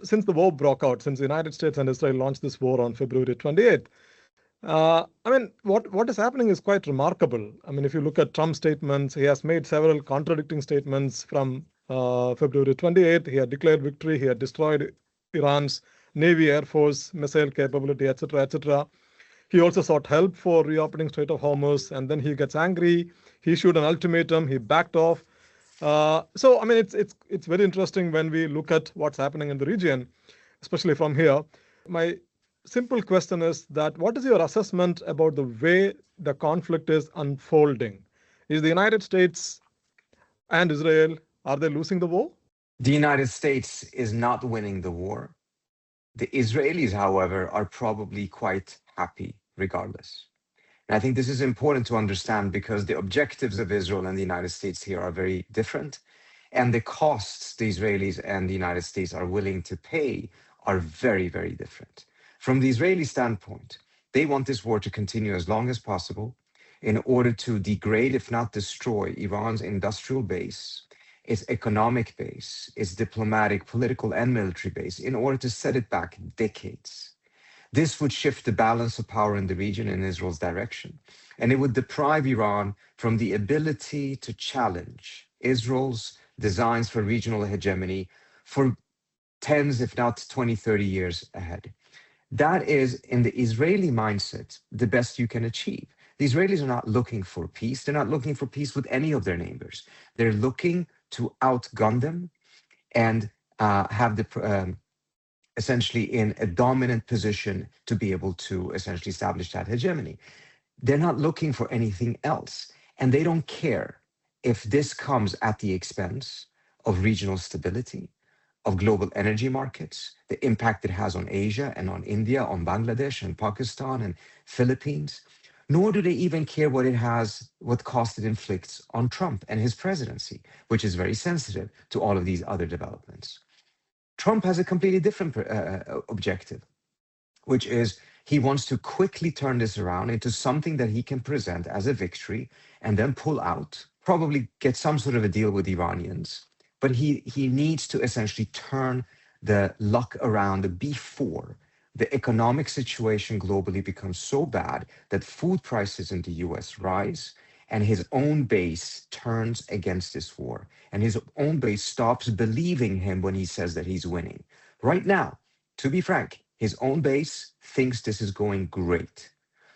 since the war broke out, since the United States and Israel launched this war on February 28th, what is happening is quite remarkable. I mean, if you look at Trump's statements, he has made several contradicting statements from February 28th. He had declared victory. He had destroyed Iran's Navy, Air Force, missile capability, etc., etc. He also sought help for reopening Strait of Hormuz, and then he gets angry. He issued an ultimatum. He backed off. So, I mean, it's very interesting when we look at what's happening in the region, especially from here. My simple question is that what is your assessment about the way the conflict is unfolding? Is the United States and Israel, are they losing the war? The United States is not winning the war. The Israelis, however, are probably quite happy regardless. And I think this is important to understand because the objectives of Israel and the United States here are very different. And the costs the Israelis and the United States are willing to pay are very, very different. From the Israeli standpoint, they want this war to continue as long as possible in order to degrade, if not destroy, Iran's industrial base, its economic base, its diplomatic, political, and military base, in order to set it back decades. This would shift the balance of power in the region in Israel's direction, and it would deprive Iran from the ability to challenge Israel's designs for regional hegemony for tens, if not 20, 30 years ahead. That is, in the Israeli mindset, the best you can achieve. The Israelis are not looking for peace. They're not looking for peace with any of their neighbors. They're looking to outgun them and have the essentially in a dominant position to be able to essentially establish that hegemony. They're not looking for anything else. And they don't care if this comes at the expense of regional stability, of global energy markets, the impact it has on Asia and on India, on Bangladesh and Pakistan and Philippines, nor do they even care what cost it inflicts on Trump and his presidency, which is very sensitive to all of these other developments. Trump has a completely different objective, which is he wants to quickly turn this around into something that he can present as a victory and then pull out, probably get some sort of a deal with the Iranians. But he needs to essentially turn the luck around before the economic situation globally becomes so bad that food prices in the US rise and his own base turns against this war. And his own base stops believing him when he says that he's winning. Right now, to be frank, his own base thinks this is going great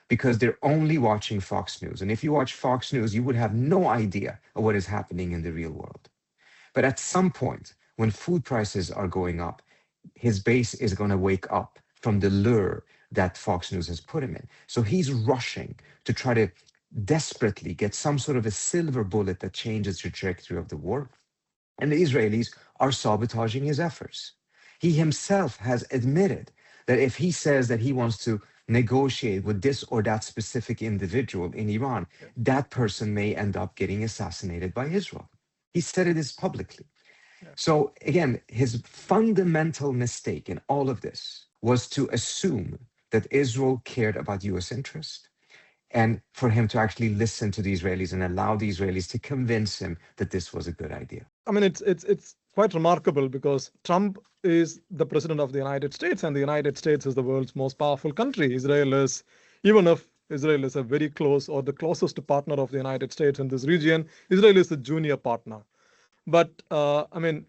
because they're only watching Fox News. And if you watch Fox News, you would have no idea of what is happening in the real world. But at some point, when food prices are going up, his base is going to wake up from the lure that Fox News has put him in. So he's rushing to try to desperately get some sort of a silver bullet that changes the trajectory of the war. And the Israelis are sabotaging his efforts. He himself has admitted that if he says that he wants to negotiate with this or that specific individual in Iran, that person may end up getting assassinated by Israel. He said it is publicly. So again, his fundamental mistake in all of this was to assume that Israel cared about US interest and for him to actually listen to the Israelis and allow the Israelis to convince him that this was a good idea. I mean, it's quite remarkable because Trump is the president of the United States and the United States is the world's most powerful country. Israel is, even if Israel is a very close or the closest partner of the United States in this region, Israel is a junior partner. But I mean,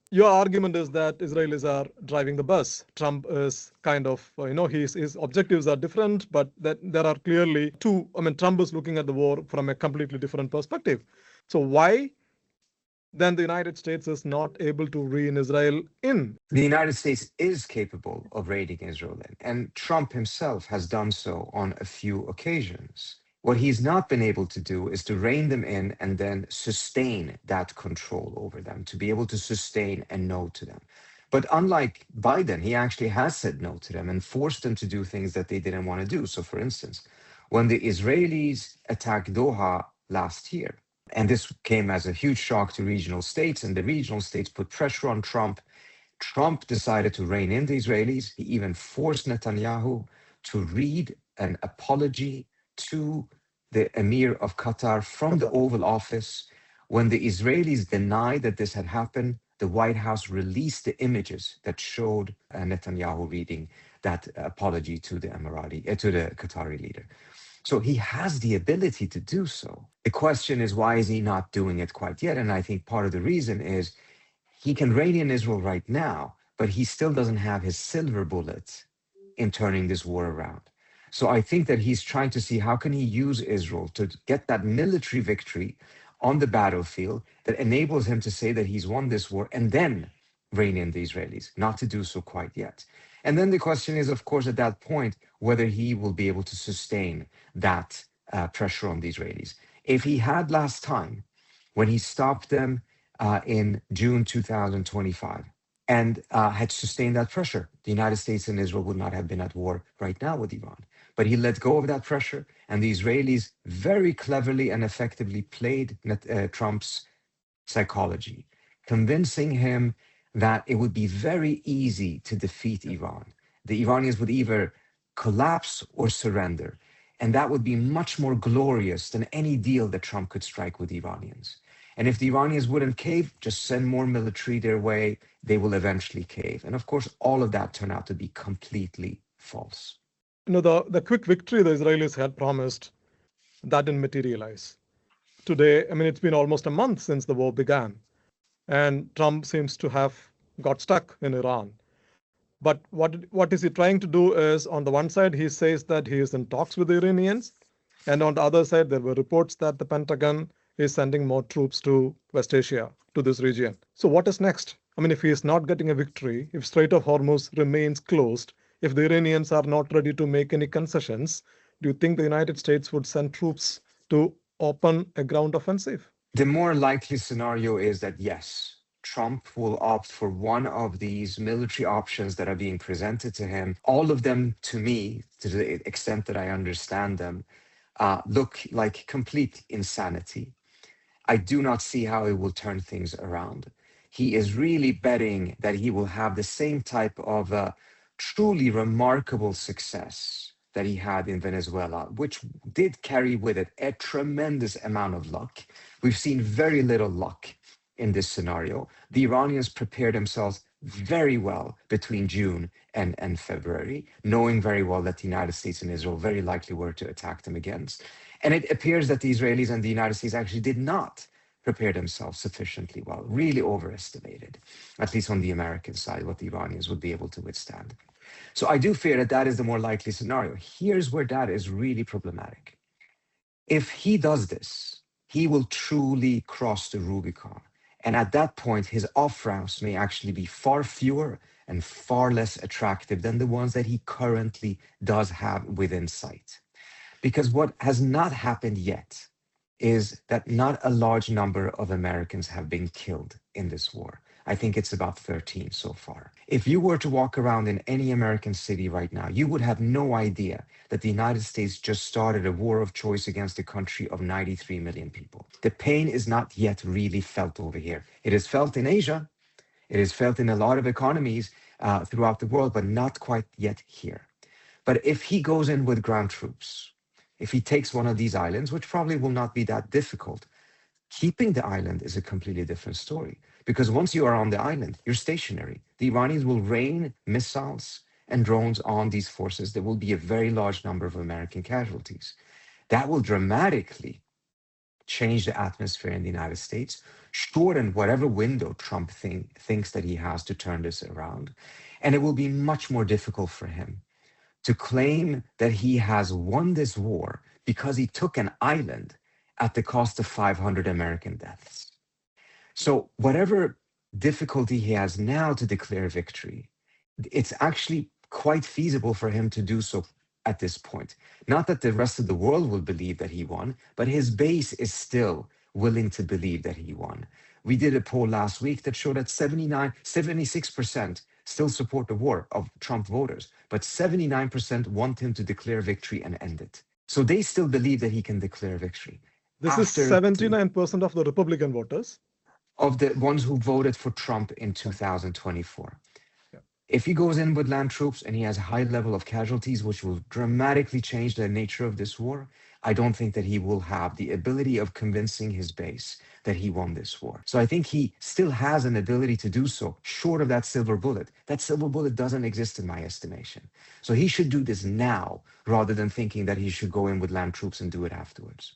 your argument is that Israelis are driving the bus. Trump is kind of, his objectives are different, but that there are clearly two. I mean, Trump is looking at the war from a completely different perspective. So why then the United States is not able to rein Israel in? The United States is capable of reining Israel in, and Trump himself has done so on a few occasions. What he's not been able to do is to rein them in and then sustain that control over them, to be able to sustain and no to them. But unlike Biden, he actually has said no to them and forced them to do things that they didn't want to do. So for instance, when the Israelis attacked Doha last year, and this came as a huge shock to regional states, and the regional states put pressure on Trump, Trump decided to rein in the Israelis. He even forced Netanyahu to read an apology to the Emir of Qatar from the Oval Office. When the Israelis denied that this had happened, the White House released the images that showed Netanyahu reading that apology to the to the Qatari leader. So he has the ability to do so. The question is, why is he not doing it quite yet? And I think part of the reason is he can reign in Israel right now, but he still doesn't have his silver bullet in turning this war around. So I think that he's trying to see how can he use Israel to get that military victory on the battlefield that enables him to say that he's won this war and then rein in the Israelis, not to do so quite yet. And then the question is, of course, at that point, whether he will be able to sustain that pressure on the Israelis. If he had last time, when he stopped them in June 2025, and had sustained that pressure, the United States and Israel would not have been at war right now with Iran. But he let go of that pressure, and the Israelis very cleverly and effectively played Trump's psychology, convincing him that it would be very easy to defeat Iran. The Iranians would either collapse or surrender, and that would be much more glorious than any deal that Trump could strike with the Iranians. And if the Iranians wouldn't cave, just send more military their way, they will eventually cave. And of course, all of that turned out to be completely false. The quick victory the Israelis had promised, that didn't materialize. Today, it's been almost a month since the war began, and Trump seems to have got stuck in Iran. But what is he trying to do is, on the one side, he says that he is in talks with the Iranians, and on the other side, there were reports that the Pentagon is sending more troops to West Asia, to this region. So what is next? If he is not getting a victory, if Strait of Hormuz remains closed, if the Iranians are not ready to make any concessions, do you think the United States would send troops to open a ground offensive? The more likely scenario is that yes, Trump will opt for one of these military options that are being presented to him. All of them, to me, to the extent that I understand them, look like complete insanity. I do not see how it will turn things around. He is really betting that he will have the same type of truly remarkable success that he had in Venezuela, which did carry with it a tremendous amount of luck. We've seen very little luck in this scenario. The Iranians prepared themselves very well between June and February, knowing very well that the United States and Israel very likely were to attack them against. And it appears that the Israelis and the United States actually did not prepare themselves sufficiently well, really overestimated, at least on the American side, what the Iranians would be able to withstand. So I do fear that that is the more likely scenario. Here's where that is really problematic. If he does this, he will truly cross the Rubicon. And at that point, his off-ramps may actually be far fewer and far less attractive than the ones that he currently does have within sight. Because what has not happened yet is that not a large number of Americans have been killed in this war. I think it's about 13 so far. If you were to walk around in any American city right now, you would have no idea that the United States just started a war of choice against a country of 93 million people. The pain is not yet really felt over here. It is felt in Asia. It is felt in a lot of economies throughout the world, but not quite yet here. But if he goes in with ground troops, if he takes one of these islands, which probably will not be that difficult, keeping the island is a completely different story. Because once you are on the island, you're stationary. The Iranians will rain missiles and drones on these forces. There will be a very large number of American casualties. That will dramatically change the atmosphere in the United States, shorten whatever window Trump thinks that he has to turn this around. And it will be much more difficult for him to claim that he has won this war because he took an island at the cost of 500 American deaths. So whatever difficulty he has now to declare victory, it's actually quite feasible for him to do so at this point. Not that the rest of the world will believe that he won, but his base is still willing to believe that he won. We did a poll last week that showed that 76% still support the war of Trump voters, but 79% want him to declare victory and end it. So they still believe that he can declare victory. This is 79% of the Republican voters. Of the ones who voted for Trump in 2024. Yeah. If he goes in with land troops and he has a high level of casualties, which will dramatically change the nature of this war, I don't think that he will have the ability of convincing his base that he won this war. So I think he still has an ability to do so, short of that silver bullet. That silver bullet doesn't exist in my estimation. So he should do this now rather than thinking that he should go in with land troops and do it afterwards.